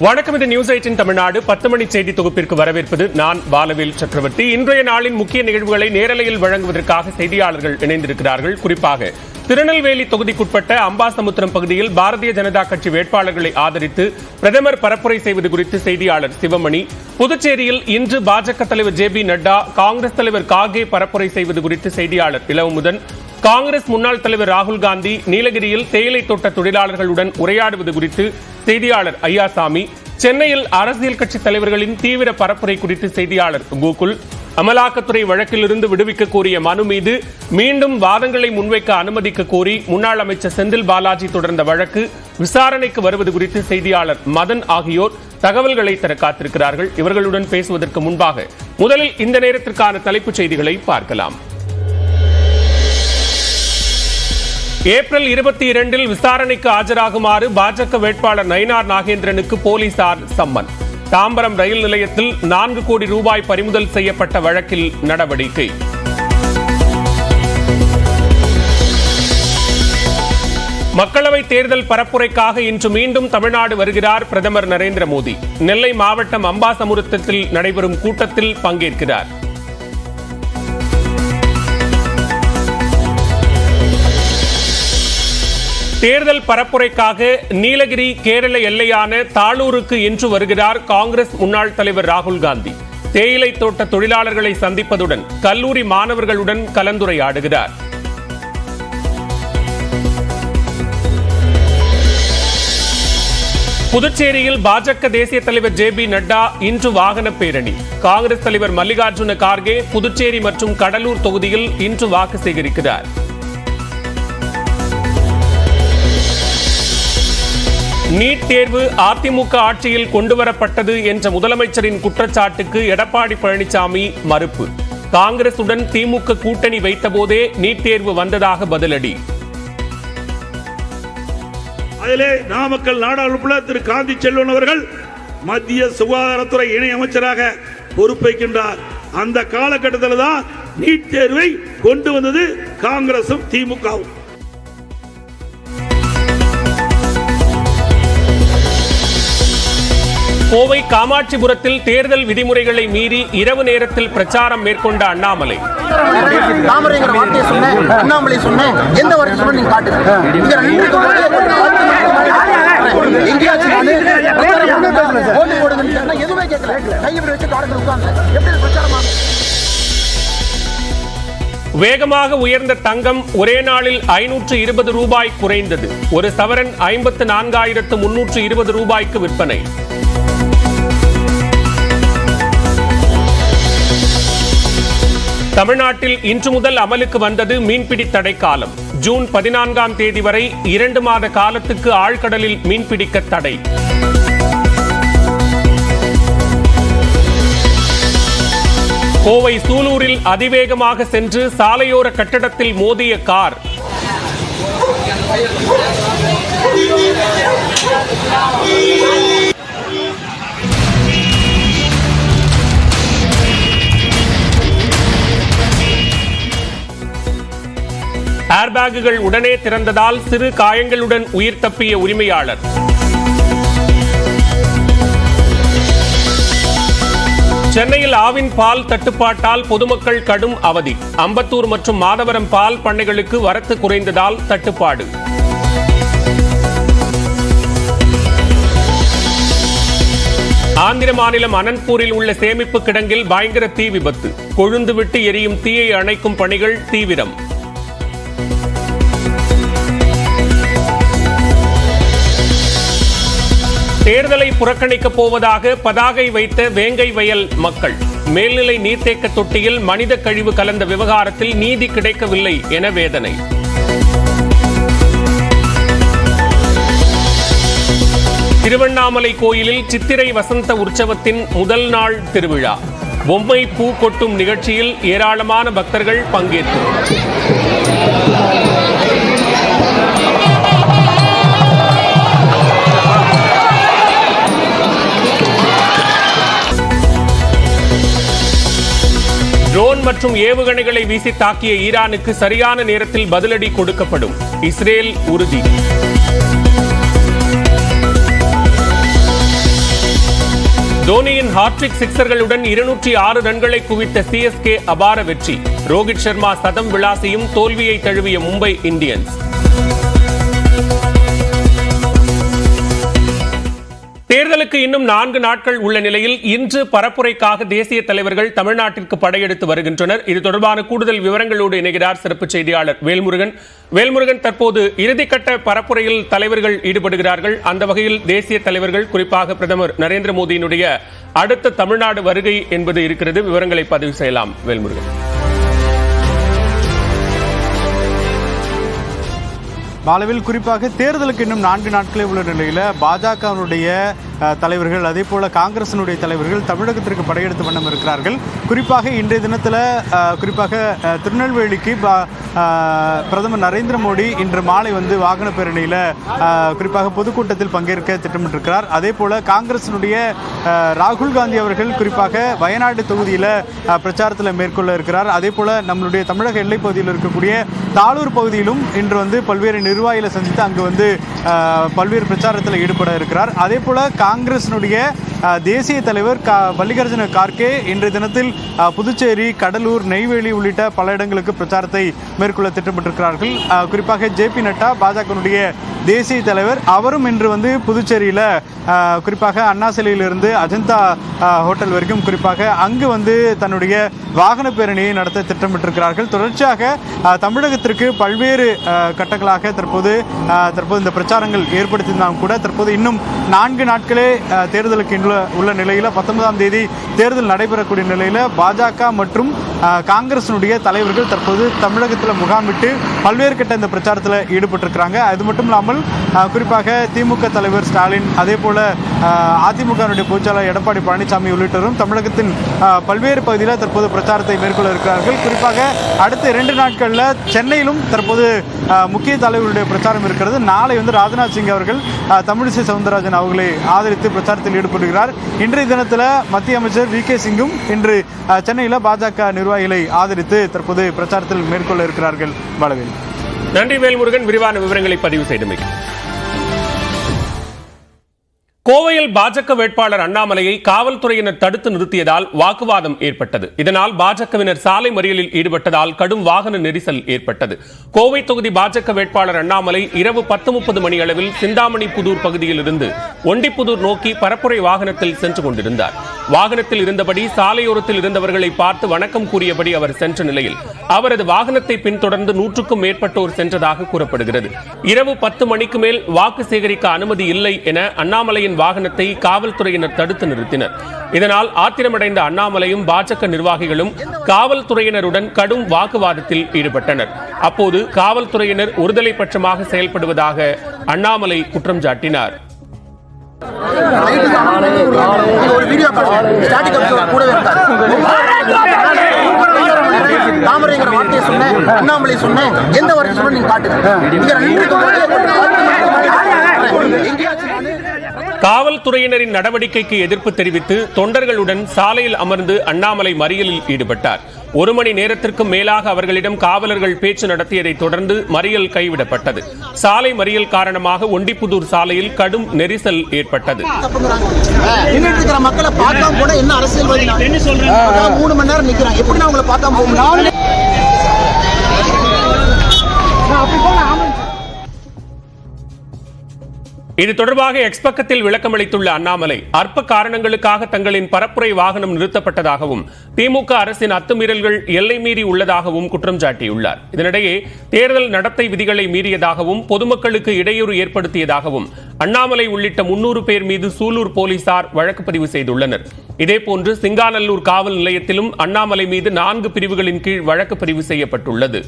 வணக்கம். இது நியூஸ் 18 தமிழ்நாடு 10 மணி செய்தி தொகுப்பிற்கு வரவேற்பது நான் பாலவேல் சக்கரவர்த்தி. இன்றைய நாளின் முக்கிய நிகழ்வுகளை நேரலையில் வழங்குவதற்காக செய்தியாளர்கள் இணைந்திருக்கிறார்கள். குறிப்பாக திருநெல்வேலி தொகுதிக்குட்பட்ட அம்பாசமுத்திரம் பகுதியில் பாரதிய ஜனதா கட்சி வேட்பாளர்களை ஆதரித்து பிரதமர் பரப்புரை செய்வது குறித்து செய்தியாளர் சிவமணி, புதுச்சேரியில் இன்று பாஜக தலைவர் ஜே பி நட்டா, காங்கிரஸ் தலைவர் கார்கே பரப்புரை செய்வது குறித்து செய்தியாளர் இளமுதன், காங்கிரஸ் முன்னாள் தலைவர் ராகுல் காந்தி நீலகிரியில் தேயிலை தோட்ட தொழிலாளர்களுடன் உரையாடுவது குறித்து செய்தியாளர் ஐயாசாமி, சென்னையில் அரசியல் கட்சி தலைவர்களின் தீவிர பரப்புரை குறித்து செய்தியாளர் கோகுல், அமலாக்கத்துறை வழக்கிலிருந்து விடுவிக்க கோரிய மனு மீது மீண்டும் வாதங்களை முன்வைக்க அனுமதிக்க கோரி முன்னாள் அமைச்சர் செந்தில் பாலாஜி தொடர்ந்த வழக்கு விசாரணைக்கு வருவது குறித்து செய்தியாளர் மதன் ஆகியோர் தகவல்களை தர காத்திருக்கிறார்கள். இவர்களுடன் பேசுவதற்கு முன்பாக முதலில் இந்த நேரத்திற்கான தலைப்புச் செய்திகளை பார்க்கலாம். ஏப்ரல் 22 விசாரணைக்கு ஆஜராகுமாறு பாஜக வேட்பாளர் நயினார் நாகேந்திரனுக்கு போலீசார் சம்மன். தாம்பரம் ரயில் நிலையத்தில் 4 கோடி ரூபாய் பறிமுதல் செய்யப்பட்ட வழக்கில் நடவடிக்கை. மக்களவை தேர்தல் பரப்புரைக்காக இன்று மீண்டும் தமிழ்நாடு வருகிறார் பிரதமர் நரேந்திர மோடி. நெல்லை மாவட்டம் அம்பாசமுத்திரத்தில் நடைபெறும் கூட்டத்தில் பங்கேற்கிறார். தேர்தல் பரப்புரைக்காக நீலகிரி கேரள எல்லையான தாளூருக்கு இன்று வருகிறார் காங்கிரஸ் முன்னாள் தலைவர் ராகுல் காந்தி. தேயிலை தோட்ட தொழிலாளர்களை சந்திப்பதுடன் கல்லூரி மாணவர்களுடன் கலந்துரையாடுகிறார். புதுச்சேரியில் பாஜக தேசிய தலைவர் ஜே பி நட்டா இன்று வாகன பேரணி. காங்கிரஸ் தலைவர் மல்லிகார்ஜுன கார்கே புதுச்சேரி மற்றும் கடலூர் தொகுதியில் இன்று வாக்கு சேகரிக்கிறார். நீட் தேர்வு அதிமுக ஆட்சியில் கொண்டுவரப்பட்டது என்ற முதலமைச்சரின் குற்றச்சாட்டுக்கு எடப்பாடி பழனிசாமி மறுப்பு. காங்கிரசுடன் திமுக கூட்டணி வைத்தபோதே நீட் தேர்வு வந்ததாக பதிலடி. அதிலே நாமக்கல் நாடாளுமன்ற திரு காந்தி செல்வன் அவர்கள் மத்திய சுகாதாரத்துறை இணை அமைச்சராக பொறுப்பேற்கின்றார். அந்த காலகட்டத்தில் தான் நீட் தேர்வை கொண்டு வந்தது காங்கிரசும் திமுகவும். கோவை காமாட்சிபுரத்தில் தேர்தல் விதிமுறைகளை மீறி இரவு நேரத்தில் பிரச்சாரம் மேற்கொண்ட அண்ணாமலை. வேகமாக உயர்ந்த தங்கம் ஒரே நாளில் 520 ரூபாய் குறைந்தது. ஒரு சவரன் 54,320 ரூபாய்க்கு விற்பனை. தமிழ்நாட்டில் இன்று முதல் அமலுக்கு வந்தது மீன்பிடி தடை காலம். ஜூன் 14ஆம் தேதி வரை 2 மாத காலத்துக்கு ஆழ்கடலில் மீன்பிடிக்க தடை. கோவை சூலூரில் அதிவேகமாக சென்று சாலையோர கட்டடத்தில் மோதிய கார். ஏர்பேக்குகள் உடனே திறந்ததால் சிறு காயங்களுடன் உயிர் தப்பிய உரிமையாளர். சென்னையில் ஆவின் பால் தட்டுப்பாட்டால் பொதுமக்கள் கடும் அவதி. அம்பத்தூர் மற்றும் மாதவரம் பால் பண்ணைகளுக்கு வரத்து குறைந்ததால் தட்டுப்பாடு. ஆந்திர மாநிலம் அனந்த்பூரில் உள்ள சேமிப்பு கிடங்கில் பயங்கர தீ விபத்து. கொழுந்துவிட்டு எரியும் தீயை அணைக்கும் பணிகள் தீவிரம். தேர்தலை புறக்கணிக்கப் போவதாக பதாகை வைத்த வேங்கை வயல் மக்கள். மேல்நிலை நீர்த்தேக்க தொட்டியில் மனித கழிவு கலந்த விவகாரத்தில் நீதி கிடைக்கவில்லை என வேதனை. திருவண்ணாமலை கோயிலில் சித்திரை வசந்த உற்சவத்தின் முதல் நாள் திருவிழா. பொம்மை பூ கொட்டும் நிகழ்ச்சியில் ஏராளமான பக்தர்கள் பங்கேற்பு. ட்ரோன் மற்றும் ஏவுகணைகளை வீசி தாக்கிய ஈரானுக்கு சரியான நேரத்தில் பதிலடி கொடுக்கப்படும். இஸ்ரேல் உறுதி. தோனியின் ஹாட்ரிக் சிக்சர்களுடன் 206 ரன்களை குவித்த சிஎஸ்கே அபார வெற்றி. ரோஹித் சர்மா சதம் விளாசியும் தோல்வியை தழுவிய மும்பை இந்தியன்ஸ். தேர்தலுக்கு இன்னும் 4 நாட்கள் உள்ள நிலையில் இன்று பரப்புரைக்காக தேசிய தலைவர்கள் தமிழ்நாட்டிற்கு படையெடுத்து வருகின்றனர். இது தொடர்பான கூடுதல் விவரங்களோடு இணைகிறார் சிறப்பு செய்தியாளர் வேல்முருகன். வேல்முருகன், தற்போது இறுதிக்கட்ட பரப்புரையில் தலைவர்கள் ஈடுபடுகிறார்கள். அந்த வகையில் தேசிய தலைவர்கள், குறிப்பாக பிரதமர் நரேந்திர மோடியினுடைய அடுத்த தமிழ்நாடு வருகை என்பது இருக்கிறது. விவரங்களை பதிவு செய்யலாம் வேல்முருகன். பாலவில் குறிப்பாக தேர்தலுக்கு இன்னும் 4 நாட்களே உள்ள நிலையில் பாஜகவினுடைய தலைவர்கள், அதே போல காங்கிரசினுடைய தலைவர்கள் தமிழகத்திற்கு படையெடுத்து வண்ணம் இருக்கிறார்கள். குறிப்பாக இன்றைய தினத்தில் குறிப்பாக திருநெல்வேலிக்கு பிரதமர் நரேந்திர மோடி இன்று மாலை வாகன பேரணியில் குறிப்பாக பொதுக்கூட்டத்தில் பங்கேற்க திட்டமிட்டிருக்கிறார். அதே போல காங்கிரசினுடைய ராகுல் காந்தி அவர்கள் குறிப்பாக வயநாடு தொகுதியில் பிரச்சாரத்தில் மேற்கொள்ள இருக்கிறார். அதே போல நம்மளுடைய தமிழக எல்லைப் பகுதியில் இருக்கக்கூடிய தாளூர் பகுதியிலும் இன்று பல்வேறு நிர்வாகிகளை சந்தித்து அங்கு பல்வேறு பிரச்சாரத்தில் ஈடுபட இருக்கிறார். அதே போல காங்கிரசினுடைய தேசிய தலைவர் மல்லிகார்ஜுன கார்கே இன்றைய தினத்தில் புதுச்சேரி, கடலூர், நெய்வேலி உள்ளிட்ட பல இடங்களுக்கு பிரச்சாரத்தை மேற்கொள்ள திட்டமிட்டிருக்கிறார்கள். குறிப்பாக ஜே.பி. நட்டா பாஜகவினுடைய தேசிய தலைவர், அவரும் இன்று புதுச்சேரியில் குறிப்பாக அண்ணா சிலையிலிருந்து அஜந்தா ஹோட்டல் வரைக்கும் குறிப்பாக அங்கு தன்னுடைய வாகன பேரணியை நடத்த திட்டமிட்டிருக்கிறார்கள். தொடர்ச்சியாக தமிழகத்திற்கு பல்வேறு கட்டங்களாக தற்போது இந்த பிரச்சாரங்கள் ஏற்படுத்தியிருந்தாலும் கூட தற்போது இன்னும் 4 நாட்களே தேர்தலுக்கு உள்ள நிலையில் 19ஆம் தேதி தேர்தல் நடைபெறக்கூடிய நிலையில் பாஜக மற்றும் காங்கிரசினுடைய தலைவர்கள் தற்போது தமிழகத்தில் முகாமிட்டு பல்வேறு கட்ட இந்த பிரச்சாரத்தில் ஈடுபட்டிருக்கிறாங்க. அது மட்டும் இல்லாமல் குறிப்பாக திமுக தலைவர் ஸ்டாலின், அதே போல அதிமுகவினுடைய பொதுச்செயலாளர் எடப்பாடி பழனிசாமி உள்ளிட்டோரும் தமிழகத்தின் பல்வேறு பகுதியில் தற்போது பிரச்சாரத்தை மேற்கொள்ள இருக்கிறார்கள். குறிப்பாக அடுத்த 2 நாட்களில் சென்னையிலும் தற்போது முக்கிய தலைவர்களுடைய பிரச்சாரம் இருக்கிறது. நாளை ராஜ்நாத் சிங் அவர்கள் தமிழிசை சவுந்தரராஜன் அவர்களை ஆதரித்து பிரச்சாரத்தில் ஈடுபடுகிறார். இன்றைய தினத்தில் மத்திய அமைச்சர் வி.கே. சிங்கும் இன்று சென்னையில் பாஜக நிர்வாகிகளை ஆதரித்து தற்போது பிரச்சாரத்தில் மேற்கொள்ள இருக்கிறார்கள். பாலவேல், நன்றி வேல்முருகன், விரிவான விவரங்களை பதிவு செய்தமைக்கு. கோவையில் பாஜக வேட்பாளர் அண்ணாமலையை காவல்துறையினர் தடுத்து நிறுத்தியதால் வாக்குவாதம் ஏற்பட்டது. இதனால் பாஜகவினர் சாலை மறியலில் ஈடுபட்டதால் கடும் வாகன நெரிசல் ஏற்பட்டது. கோவை தொகுதி பாஜக வேட்பாளர் அண்ணாமலை இரவு 10:30 மணி அளவில் சிந்தாமணி புதூர் பகுதியில் இருந்து ஒண்டிப்புதூர் நோக்கி பரப்புரை வாகனத்தில் சென்று கொண்டிருந்தார். வாகனத்தில் இருந்தபடி சாலையோரத்தில் இருந்தவர்களை பார்த்து வணக்கம் கூறியபடி அவர் சென்ற நிலையில் அவரது வாகனத்தை பின்தொடர்ந்து 100க்கும் மேற்பட்டோர் சென்றதாக கூறப்படுகிறது. இரவு 10 மணிக்கு மேல் வாக்கு சேகரிக்க அனுமதி இல்லை என அண்ணாமலையின் வாகனத்தை காவல்துறையினர் தடுத்து நிறுத்தினர். இதனால் ஆத்திரமடைந்த அண்ணாமலையும் பாஜக நிர்வாகிகளும் காவல்துறையினருடன் கடும் வாக்குவாதத்தில் ஈடுபட்டனர். அப்போது காவல்துறையினர் ஒருதலை பட்சமாக செயல்படுவதாக அண்ணாமலை குற்றம் சாட்டினார். தாமரைங்கிற வார்த்தையை சொன்னேன், அண்ணாமலை சொன்னேன், எந்த வார்த்தை சொன்ன நீங்க காட்டுங்க. காவல்துறையினரின் நடவடிக்கைக்கு எதிர்ப்பு தெரிவித்து தொண்டர்களுடன் சாலையில் அமர்ந்து அண்ணாமலை மறியலில் ஈடுபட்டார். 1 மணி நேரத்திற்கும் மேலாக அவர்களிடம் காவலர்கள் பேச்சு நடத்தியதை தொடர்ந்து மறியல் கைவிடப்பட்டது. சாலை மறியல் காரணமாக ஒண்டிப்புதூர் சாலையில் கடும் நெரிசல் ஏற்பட்டது. மக்களை பார்க்காம போனா என்ன அரசியல்வாதி? 3 மணி நேரம் நிக்கிறாங்க, எப்படி நான் உங்களை பார்க்காம போக? இது தொடர்பாக எக்ஸ் பக்கத்தில் விளக்கமளித்துள்ள அண்ணாமலை, அற்ப காரணங்களுக்காக தங்களின் பரப்புரை வாகனம் நிறுத்தப்பட்டதாகவும் திமுக அரசின் அத்துமீறல்கள் எல்லை மீறி உள்ளதாகவும் குற்றம் சாட்டியுள்ளார். இதனிடையே தேர்தல் நடத்தை விதிகளை மீறியதாகவும் பொதுமக்களுக்கு இடையூறு ஏற்படுத்தியதாகவும் அண்ணாமலை உள்ளிட்ட 300 பேர் மீது சூலூர் போலீசார் வழக்கு பதிவு செய்துள்ளனர். இதேபோன்று சிங்காநல்லூர் காவல் நிலையத்திலும் அண்ணாமலை மீது 4 பிரிவுகளின் கீழ் வழக்கு பதிவு செய்யப்பட்டுள்ளது.